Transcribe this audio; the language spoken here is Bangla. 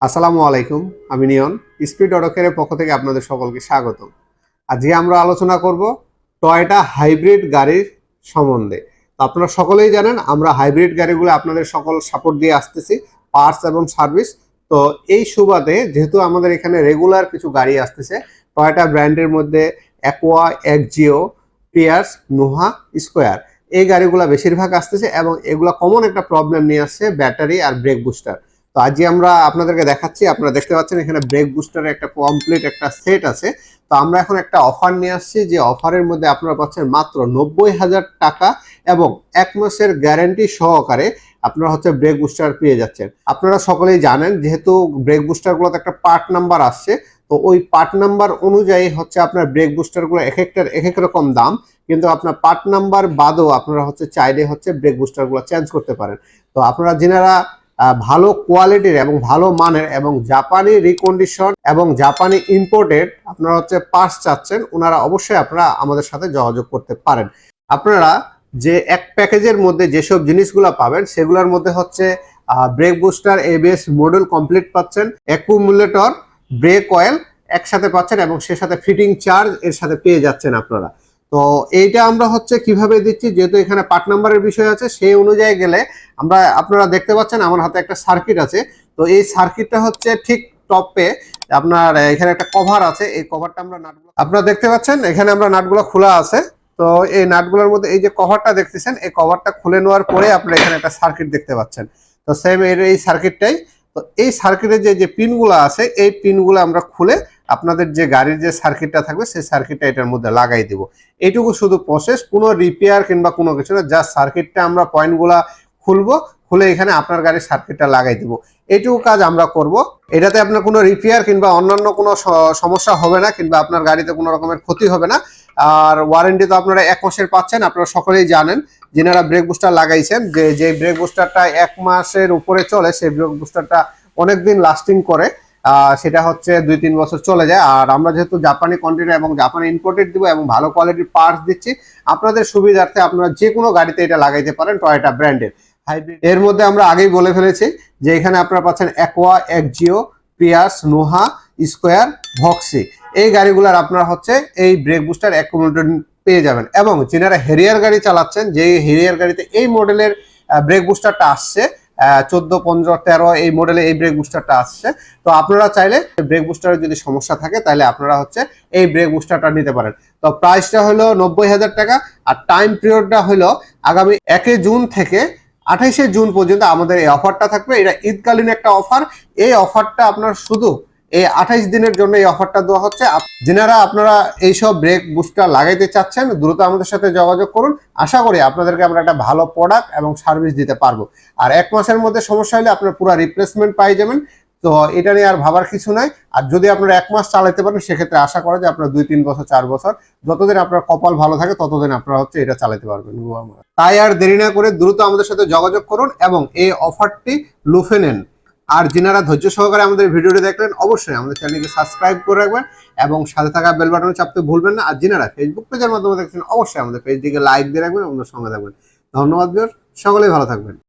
আসসালামু আলাইকুম। আমি নিয়ন স্পিড অটোকেয়ারের পক্ষ থেকে আপনাদের সকলকে স্বাগত। আজকে আমরা আলোচনা করব টয়োটা হাইব্রিড গাড়ির সম্বন্ধে। তো আপনারা সকলেই জানেন আমরা হাইব্রিড গাড়িগুলো আপনাদের সকল সাপোর্ট দিয়ে আসতেছি, পার্টস এবং সার্ভিস। তো এই সুবাদে যেহেতু আমাদের এখানে রেগুলার কিছু গাড়ি আসতেছে টয়োটা ব্র্যান্ডের মধ্যে aqua, Axio, pears, Noha, square, এই গাড়িগুলো বেশিরভাগ আসতেছে এবং এগুলো কমন একটা প্রবলেম নিয়ে আসছে, ব্যাটারি আর ব্রেক বুস্টার। তো আজকে আমরা আপনাদেরকে দেখাচ্ছি, আপনারা দেখতে পাচ্ছেন এখানে ব্রেক বুস্টারের একটা কমপ্লিট একটা সেট আছে। তো আমরা এখন একটা অফার নিয়ে আসছি, যে অফারের মধ্যে আপনারা পাচ্ছেন মাত্র 90,000 টাকা এবং 1 মাসের গ্যারান্টি সহকারে আপনারা ব্রেক বুস্টার পেয়ে যাচ্ছেন। আপনারা সকলেই জানেন যেহেতু ব্রেক বুস্টারগুলোতে একটা পার্ট নাম্বার আসছে, তো ওই পার্ট নাম্বার অনুযায়ী আপনার ব্রেক বুস্টারগুলো এক একটার এক এক রকম দাম, কিন্তু আপনার পার্ট নাম্বার বাদও আপনারা চাইলে ব্রেক বুস্টারগুলো চেঞ্জ করতে পারেন। তো আপনারা যারা ভালো কোয়ালিটির এবং ভালো মানের এবং জাপানি রিকন্ডিশন এবং জাপানি ইম্পোর্টেড আপনারা পার্টস চাচ্ছেন, ওনারা অবশ্যই আপনারা আমাদের সাথে যোগাযোগ করতে পারেন। আপনারা যে এক প্যাকেজের মধ্যে যেসব জিনিসগুলো পাবেন সেগুলোর মধ্যে brake booster, ABS model complete পাচ্ছেন, অ্যাকুমুলেটর, ব্রেক অয়েল একসাথে পাচ্ছেন এবং সে সাথে ফিটিং চার্জ এর সাথে পেয়ে যাচ্ছেন আপনারা। তো এইটা আমরা কিভাবে দিচ্ছি, যেহেতু এখানে পার্ট নাম্বারের বিষয় আছে, সেই অনুযায়ী গেলে আমরা, আপনারা দেখতে পাচ্ছেন আমার হাতে একটা সার্কিট আছে। তো এই সার্কিটটা ঠিক টপে আপনার এখানে একটা কভার আছে, এই কভারটা আমরা নাটগুলো আপনারা দেখতে পাচ্ছেন, এখানে আমরা নাটগুলো খোলা আছে। তো এই নাটগুলোর মধ্যে এই যে কভারটা দেখতেছেন, এই কভারটা খুলে নেওয়ার পরে আপনারা এখানে একটা সার্কিট দেখতে পাচ্ছেন। তো সেম এই সার্কিটটাই, তো এই সার্কিটের যে পিনগুলো আছে, এই পিনগুলো আমরা খুলে আপনাদের যে গাড়ির যে সার্কিটটা থাকবে সেই সার্কিটটা এটার মধ্যে লাগাই দিব। এইটুকু শুধু প্রসেস, কোনো রিপেয়ার কিংবা কোনো কিছু না, জাস্ট সার্কিটটা আমরা পয়েন্টগুলা খুলবো, খুলে এখানে আপনার গাড়ির সার্কিটটা লাগাই দিব। এইটুকু কাজ আমরা করব। এটাতে আপনার কোনো রিপেয়ার কিংবা অন্যান্য কোনো সমস্যা হবে না, কিংবা আপনার গাড়িতে কোনো রকমের ক্ষতি হবে না। আর ওয়ারেন্টি তো আপনারা 1 মাসের পাচ্ছেন। আপনারা সকলেই জানেন যিনারা ব্রেক বুস্টার লাগাইছেন যে ব্রেক বুস্টারটা 1 মাসের উপরে চলে, সেই ব্রেক বুস্টারটা অনেকদিন লাস্টিং করে, সেটা 2-3 বছর চলে যায়। আর আমরা যেহেতু জাপানি কোয়ান্টিটি এবং জাপানি ইম্পোর্টেড দিব এবং ভালো কোয়ালিটির পার্টস দিচ্ছি, আপনাদের সুবিধার্থে আপনারা যে কোনো গাড়িতে এটা লাগাইতে পারেন টয়োটা ব্র্যান্ডের হাইব্রিড। এর মধ্যে আমরা আগেই বলে ফেলেছি যে এখানে আপনারা পাচ্ছেন aqua, Axio, pears, Noha, square, Voxy, এই গাড়িগুলোর আপনারা এই ব্রেক বুস্টার অ্যাকুমুলেটর পেয়ে যাবেন। এবং যারা হেরিয়ার গাড়ি চালাচ্ছেন, যে হেরিয়ার গাড়িতে এই মডেলের ব্রেক বুস্টারটা আসছে, 14, 15, 13 এই মডেলে এই ব্রেক বুস্টারটা আসছে, তো আপনারা চাইলে ব্রেক বুস্টারের যদি সমস্যা থাকে তাহলে আপনারা এই ব্রেক বুস্টারটা নিতে পারেন। তো প্রাইসটা হলো 90,000 টাকা, আর টাইম পিরিয়ডটা হলো আগামী 1 জুন থেকে 28 জুন পর্যন্ত আমাদের এই অফারটা থাকবে। এটা ঈদকালীন একটা অফার। এই অফারটা আপনার শুধু এই 28 দিনের জন্য এই অফারটা দেওয়া হচ্ছে। যারা আপনারা এইসব ব্রেক বুস্টার লাগাইতে চাচ্ছেন, দ্রুত আমাদের সাথে যোগাযোগ করুন। আশা করি আপনাদেরকে আমরা একটা ভালো প্রোডাক্ট এবং সার্ভিস দিতে পারবো। আর 1 মাসের মধ্যে সমস্যা হলে আপনার পুরো রিপ্লেসমেন্ট পাই যাবেন। তো এটা নিয়ে আর ভাবার কিছু নাই। আর যদি আপনারা 1 মাস চালাতে পারেন, সেক্ষেত্রে আশা করা যায় আপনার 2-3 বছর, 4 বছর, যতদিন আপনার কপাল ভালো থাকে ততদিন আপনারা এটা চালাতে পারবেন। তাই আর দেরি না করে দ্রুত আমাদের সাথে যোগাযোগ করুন এবং এই অফারটি লুফে নেন। আর যিনারা ধৈর্য সহকারে আমাদের ভিডিওটি দেখলেন, অবশ্যই আমাদের চ্যানেলকে সাবস্ক্রাইব করে রাখবেন এবং সাথে থাকা বেল বাটনে চাপতে ভুলবেন না। আর যিনারা ফেসবুক পেজের মাধ্যমে দেখছেন, অবশ্যই আমাদের পেজটিকে লাইক দিয়ে রাখবেন এবং সঙ্গে থাকবেন। ধন্যবাদ, সকলেই ভালো থাকবেন।